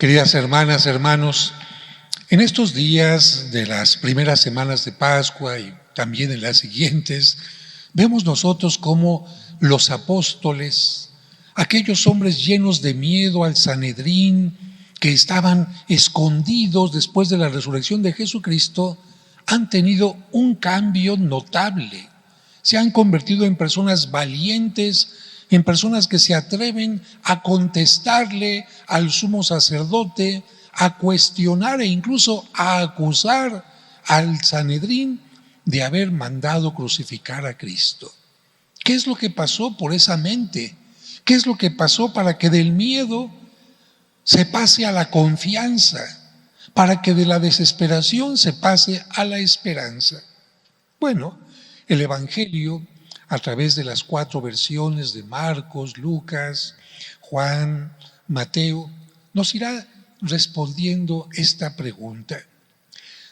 Queridas hermanas, hermanos, en estos días de las primeras semanas de Pascua y también en las siguientes, vemos nosotros cómo los apóstoles, aquellos hombres llenos de miedo al Sanedrín, que estaban escondidos después de la resurrección de Jesucristo, han tenido un cambio notable. Se han convertido en personas valientes, en personas que se atreven a contestarle al sumo sacerdote, a cuestionar e incluso a acusar al Sanedrín de haber mandado crucificar a Cristo. ¿Qué es lo que pasó por esa mente? ¿Qué es lo que pasó para que del miedo se pase a la confianza, para que de la desesperación se pase a la esperanza? Bueno, el Evangelio, a través de las 4 versiones de Marcos, Lucas, Juan, Mateo, nos irá respondiendo esta pregunta.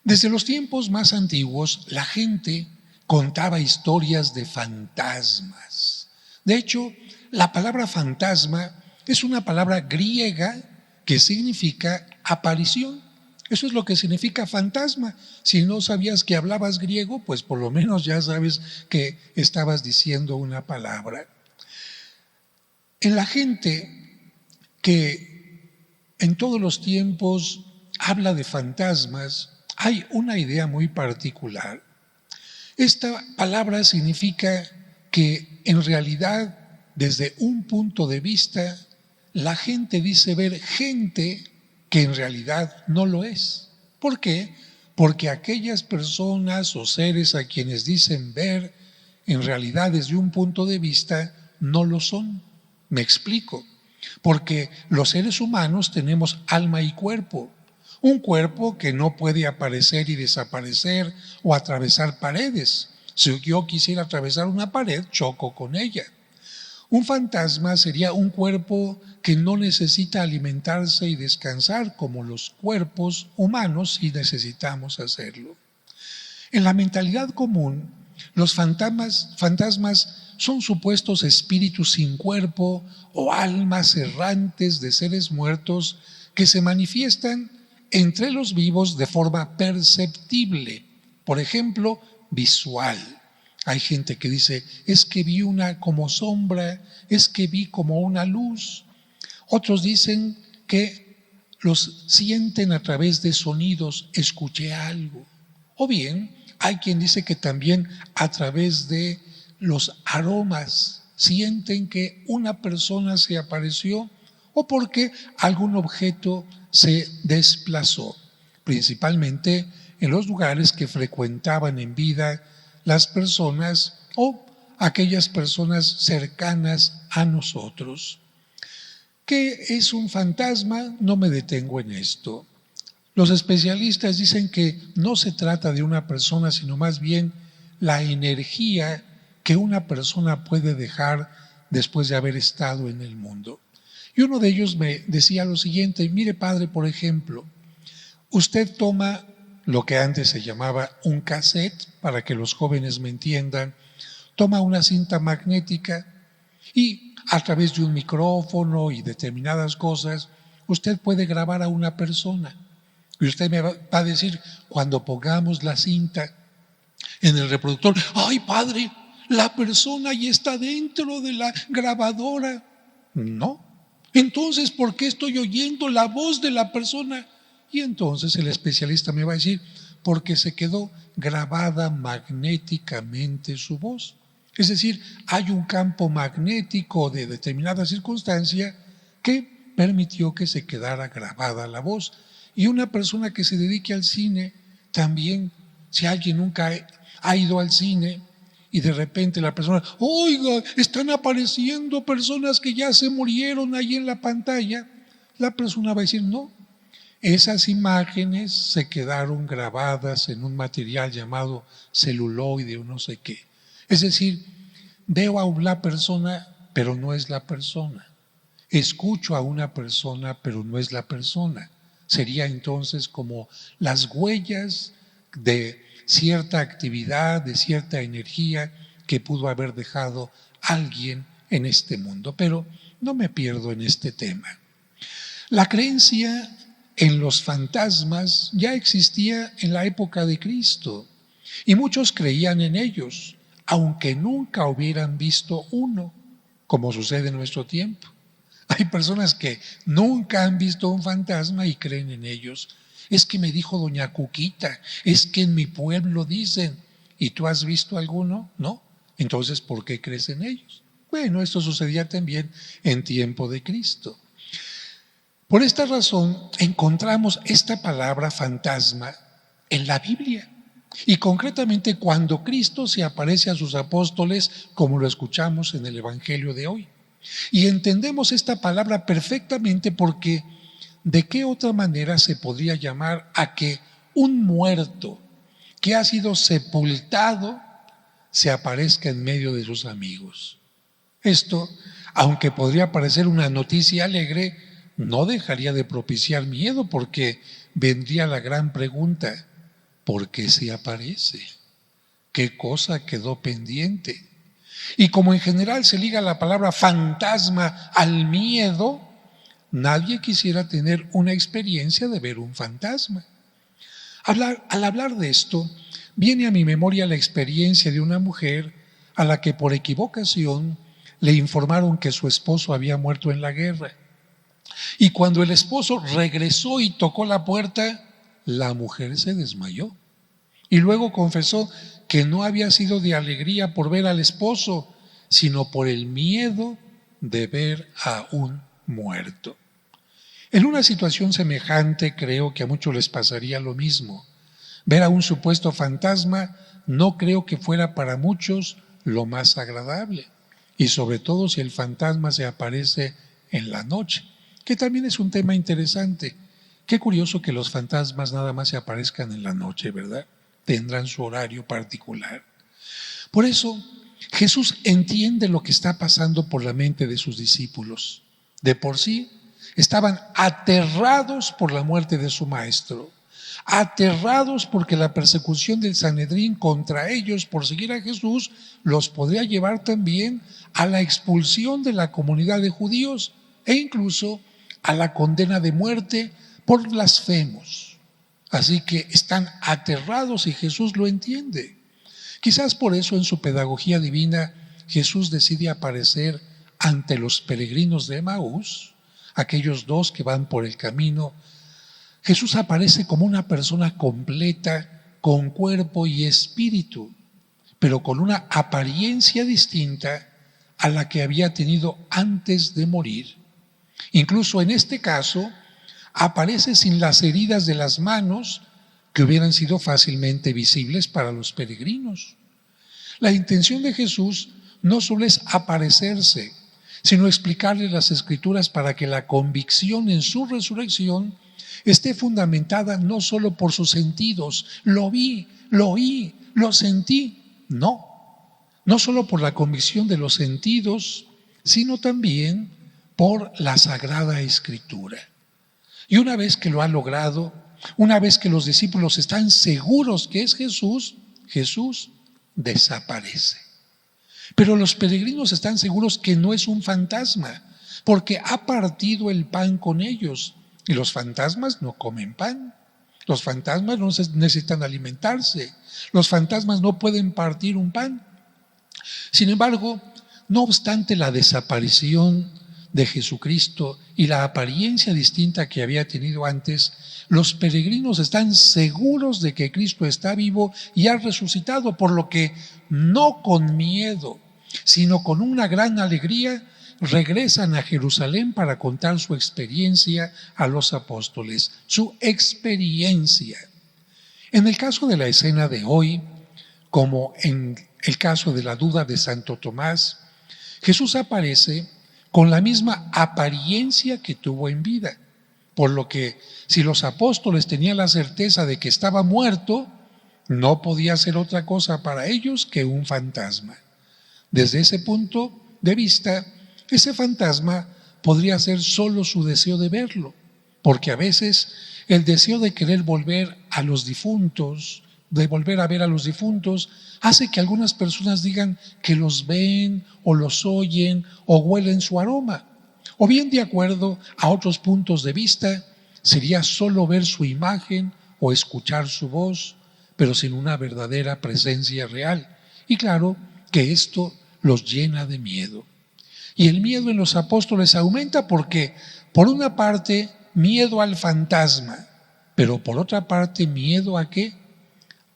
Desde los tiempos más antiguos, la gente contaba historias de fantasmas. De hecho, la palabra fantasma es una palabra griega que significa aparición. Eso es lo que significa fantasma. Si no sabías que hablabas griego, pues por lo menos ya sabes que estabas diciendo una palabra. En la gente que en todos los tiempos habla de fantasmas, hay una idea muy particular. Esta palabra significa que en realidad, desde un punto de vista, la gente dice ver gente que en realidad no lo es. ¿Por qué? Porque aquellas personas o seres a quienes dicen ver, en realidad desde un punto de vista no lo son. Me explico. Porque los seres humanos tenemos alma y cuerpo. Un cuerpo que no puede aparecer y desaparecer o atravesar paredes. Si yo quisiera atravesar una pared, choco con ella. Un fantasma sería un cuerpo que no necesita alimentarse y descansar como los cuerpos humanos si necesitamos hacerlo. En la mentalidad común, los fantasmas son supuestos espíritus sin cuerpo o almas errantes de seres muertos que se manifiestan entre los vivos de forma perceptible, por ejemplo, visual. Hay gente que dice, es que vi una como sombra, es que vi como una luz. Otros dicen que los sienten a través de sonidos, escuché algo. O bien, hay quien dice que también a través de los aromas sienten que una persona se apareció o porque algún objeto se desplazó, principalmente en los lugares que frecuentaban en vida las personas o aquellas personas cercanas a nosotros. ¿Qué es un fantasma? No me detengo en esto. Los especialistas dicen que no se trata de una persona, sino más bien la energía que una persona puede dejar después de haber estado en el mundo. Y uno de ellos me decía lo siguiente, mire padre, por ejemplo, usted toma lo que antes se llamaba un cassette, para que los jóvenes me entiendan, toma una cinta magnética y a través de un micrófono y determinadas cosas, usted puede grabar a una persona. Y usted me va a decir, cuando pongamos la cinta en el reproductor, ¡ay padre! La persona ya está dentro de la grabadora. No. Entonces, ¿por qué estoy oyendo la voz de la persona? Y entonces el especialista me va a decir, porque se quedó grabada magnéticamente su voz. Es decir, hay un campo magnético de determinada circunstancia que permitió que se quedara grabada la voz. Y una persona que se dedique al cine, también, si alguien nunca ha ido al cine y de repente la persona, oiga, están apareciendo personas que ya se murieron ahí en la pantalla, la persona va a decir, no. Esas imágenes se quedaron grabadas en un material llamado celuloide o no sé qué. Es decir, veo a una persona, pero no es la persona. Escucho a una persona, pero no es la persona. Sería entonces como las huellas de cierta actividad, de cierta energía que pudo haber dejado alguien en este mundo. Pero no me pierdo en este tema. La creencia en los fantasmas ya existía en la época de Cristo y muchos creían en ellos, aunque nunca hubieran visto uno, como sucede en nuestro tiempo. Hay personas que nunca han visto un fantasma y creen en ellos. Es que me dijo doña Cuquita, es que en mi pueblo dicen, ¿y tú has visto alguno? No. Entonces, ¿por qué crees en ellos? Bueno, esto sucedía también en tiempo de Cristo. Por esta razón, encontramos esta palabra fantasma en la Biblia. Y concretamente cuando Cristo se aparece a sus apóstoles, como lo escuchamos en el Evangelio de hoy. Y entendemos esta palabra perfectamente porque ¿de qué otra manera se podría llamar a que un muerto que ha sido sepultado se aparezca en medio de sus amigos? Esto, aunque podría parecer una noticia alegre, no dejaría de propiciar miedo porque vendría la gran pregunta: ¿por qué se aparece? ¿Qué cosa quedó pendiente? Y como en general se liga la palabra fantasma al miedo, nadie quisiera tener una experiencia de ver un fantasma. Al hablar de esto, viene a mi memoria la experiencia de una mujer a la que por equivocación le informaron que su esposo había muerto en la guerra. Y cuando el esposo regresó y tocó la puerta, la mujer se desmayó. Y luego confesó que no había sido de alegría por ver al esposo, sino por el miedo de ver a un muerto. En una situación semejante creo que a muchos les pasaría lo mismo. Ver a un supuesto fantasma no creo que fuera para muchos lo más agradable. Y sobre todo si el fantasma se aparece en la noche, que también es un tema interesante. Qué curioso que los fantasmas nada más se aparezcan en la noche, ¿verdad? Tendrán su horario particular. Por eso, Jesús entiende lo que está pasando por la mente de sus discípulos. De por sí, estaban aterrados por la muerte de su maestro, aterrados porque la persecución del Sanedrín contra ellos por seguir a Jesús los podría llevar también a la expulsión de la comunidad de judíos e incluso a la condena de muerte por blasfemos. Así que están aterrados y Jesús lo entiende. Quizás por eso en su pedagogía divina Jesús decide aparecer ante los peregrinos de Emaús, aquellos dos que van por el camino. Jesús aparece como una persona completa, con cuerpo y espíritu, pero con una apariencia distinta a la que había tenido antes de morir. Incluso en este caso, aparece sin las heridas de las manos que hubieran sido fácilmente visibles para los peregrinos. La intención de Jesús no solo es aparecerse, sino explicarle las Escrituras para que la convicción en su resurrección esté fundamentada no solo por sus sentidos, lo vi, lo oí, lo sentí, no solo por la convicción de los sentidos, sino también por la Sagrada Escritura. Y una vez que lo ha logrado, una vez que los discípulos están seguros que es Jesús, Jesús desaparece. Pero los peregrinos están seguros que no es un fantasma, porque ha partido el pan con ellos. Y los fantasmas no comen pan. Los fantasmas no necesitan alimentarse. Los fantasmas no pueden partir un pan. Sin embargo, no obstante la desaparición de Jesucristo y la apariencia distinta que había tenido antes, los peregrinos están seguros de que Cristo está vivo y ha resucitado, por lo que no con miedo, sino con una gran alegría, regresan a Jerusalén para contar su experiencia a los apóstoles, su experiencia. En el caso de la escena de hoy, como en el caso de la duda de Santo Tomás, Jesús aparece con la misma apariencia que tuvo en vida, por lo que si los apóstoles tenían la certeza de que estaba muerto, no podía ser otra cosa para ellos que un fantasma. Desde ese punto de vista, ese fantasma podría ser solo su deseo de verlo, porque a veces el deseo de querer volver a los difuntos, de volver a ver a los difuntos, hace que algunas personas digan que los ven o los oyen o huelen su aroma, O bien, de acuerdo a otros puntos de vista, sería solo ver su imagen o escuchar su voz, pero sin una verdadera presencia real. Y claro que esto los llena de miedo. Y el miedo en los apóstoles aumenta porque, por una parte, miedo al fantasma, pero por otra parte, ¿miedo a qué?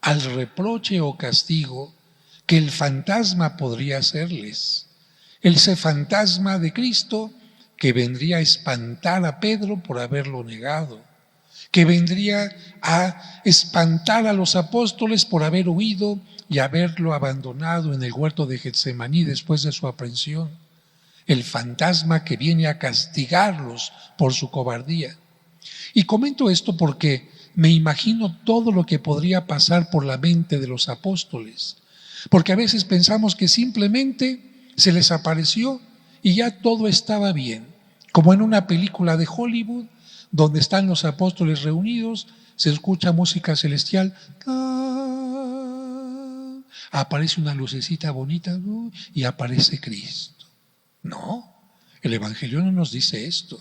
Al reproche o castigo que el fantasma podría hacerles. Ese fantasma de Cristo que vendría a espantar a Pedro por haberlo negado, que vendría a espantar a los apóstoles por haber huido y haberlo abandonado en el huerto de Getsemaní después de su aprehensión. El fantasma que viene a castigarlos por su cobardía. Y comento esto porque me imagino todo lo que podría pasar por la mente de los apóstoles, porque a veces pensamos que simplemente se les apareció y ya todo estaba bien, como en una película de Hollywood donde están los apóstoles reunidos, se escucha música celestial, aparece una lucecita bonita y aparece Cristo. No, el Evangelio no nos dice esto.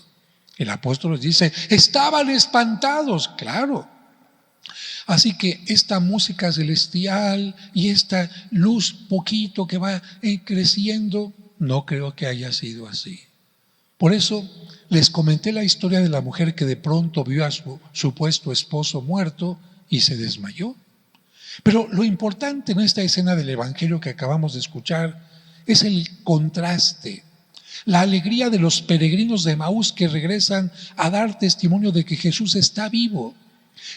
El apóstol nos dice, estaban espantados, claro. Así que esta música celestial y esta luz poquito que va creciendo, no creo que haya sido así. Por eso les comenté la historia de la mujer que de pronto vio a su supuesto esposo muerto y se desmayó. Pero lo importante en esta escena del Evangelio que acabamos de escuchar es el contraste. La alegría de los peregrinos de Emaús que regresan a dar testimonio de que Jesús está vivo.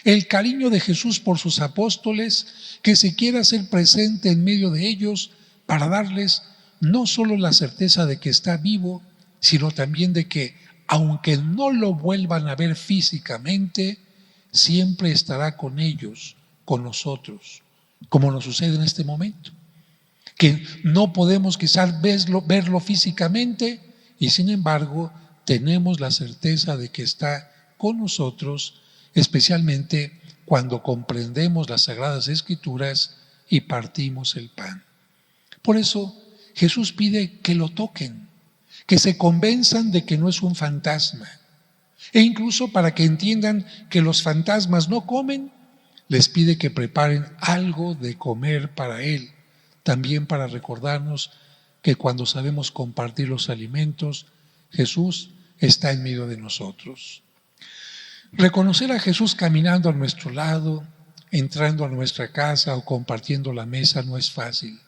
El cariño de Jesús por sus apóstoles, que se quiere hacer presente en medio de ellos para darles no solo la certeza de que está vivo, sino también de que, aunque no lo vuelvan a ver físicamente, siempre estará con ellos, con nosotros, como nos sucede en este momento. Que no podemos quizás verlo físicamente y sin embargo tenemos la certeza de que está con nosotros, especialmente cuando comprendemos las Sagradas Escrituras y partimos el pan. Por eso Jesús pide que lo toquen, que se convenzan de que no es un fantasma. E incluso para que entiendan que los fantasmas no comen, les pide que preparen algo de comer para Él. También para recordarnos que cuando sabemos compartir los alimentos, Jesús está en medio de nosotros. Reconocer a Jesús caminando a nuestro lado, entrando a nuestra casa o compartiendo la mesa no es fácil.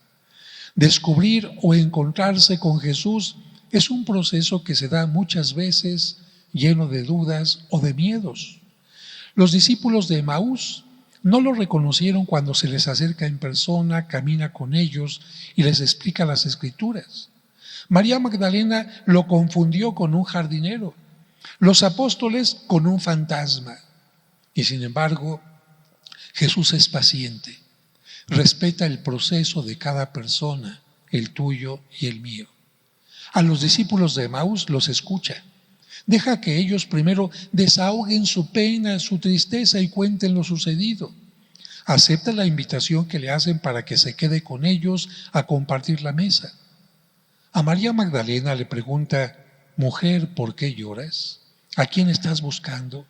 Descubrir o encontrarse con Jesús es un proceso que se da muchas veces lleno de dudas o de miedos. Los discípulos de Emaús no lo reconocieron cuando se les acerca en persona, camina con ellos y les explica las Escrituras. María Magdalena lo confundió con un jardinero, los apóstoles con un fantasma. Y sin embargo, Jesús es paciente, respeta el proceso de cada persona, el tuyo y el mío. A los discípulos de Emaús los escucha. Deja que ellos primero desahoguen su pena, su tristeza y cuenten lo sucedido. Acepta la invitación que le hacen para que se quede con ellos a compartir la mesa. A María Magdalena le pregunta, mujer, ¿por qué lloras? ¿A quién estás buscando?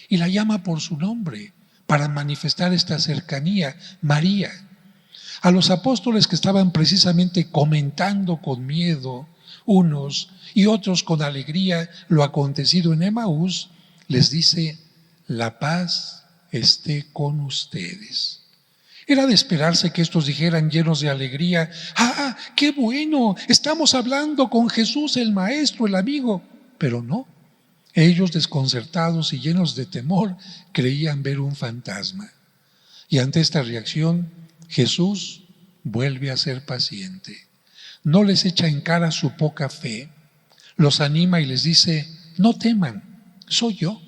Y la llama por su nombre para manifestar esta cercanía, María. A los apóstoles que estaban precisamente comentando con miedo, unos y otros con alegría, lo acontecido en Emaús, les dice, la paz esté con ustedes. Era de esperarse que estos dijeran llenos de alegría, ¡ah, qué bueno! Estamos hablando con Jesús, el Maestro, el amigo. Pero no, ellos desconcertados y llenos de temor creían ver un fantasma. Y ante esta reacción, Jesús vuelve a ser paciente. No les echa en cara su poca fe, los anima y les dice, no teman, soy yo.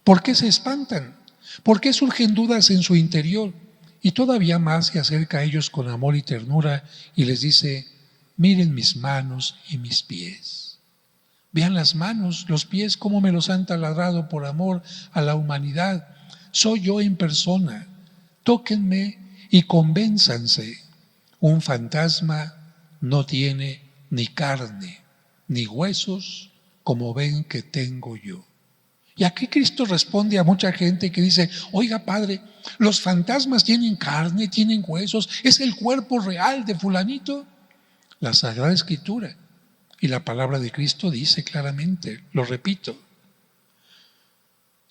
¿Por qué se espantan? ¿Por qué surgen dudas en su interior? Y todavía más se acerca a ellos con amor y ternura y les dice, miren mis manos y mis pies. Vean las manos, los pies, cómo me los han taladrado por amor a la humanidad. Soy yo en persona. Tóquenme y convénzanse. Un fantasma no tiene ni carne, ni huesos, como ven que tengo yo. Y aquí Cristo responde a mucha gente que dice, oiga Padre, los fantasmas tienen carne, tienen huesos, es el cuerpo real de fulanito. La Sagrada Escritura y la palabra de Cristo dice claramente, lo repito,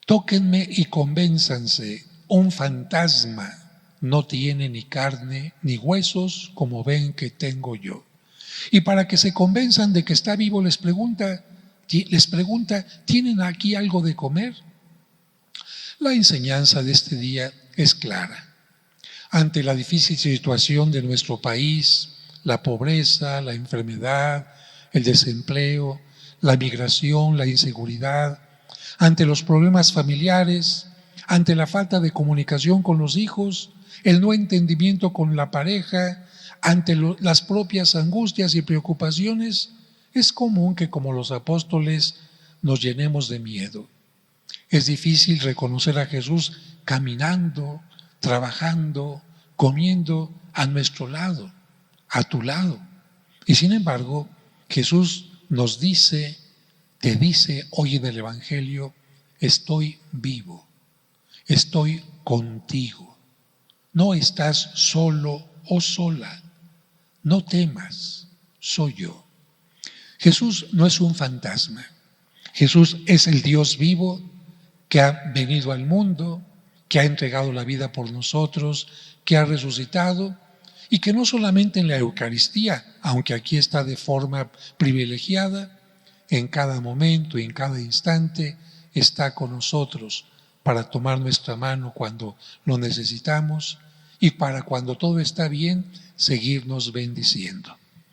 tóquenme y convénzanse, un fantasma no tiene ni carne ni huesos como ven que tengo yo. Y para que se convenzan de que está vivo les pregunta, ¿tienen aquí algo de comer? La enseñanza de este día es clara. Ante la difícil situación de nuestro país, la pobreza, la enfermedad, el desempleo, la migración, la inseguridad, ante los problemas familiares, ante la falta de comunicación con los hijos, el no entendimiento con la pareja, ante las propias angustias y preocupaciones, es común que como los apóstoles nos llenemos de miedo. Es difícil reconocer a Jesús caminando, trabajando, comiendo a nuestro lado, a tu lado. Y sin embargo, Jesús nos dice, te dice hoy en el Evangelio, estoy vivo, estoy contigo. No estás solo o sola, no temas, soy yo. Jesús no es un fantasma, Jesús es el Dios vivo que ha venido al mundo, que ha entregado la vida por nosotros, que ha resucitado y que no solamente en la Eucaristía, aunque aquí está de forma privilegiada, en cada momento y en cada instante está con nosotros para tomar nuestra mano cuando lo necesitamos y para cuando todo está bien, seguirnos bendiciendo.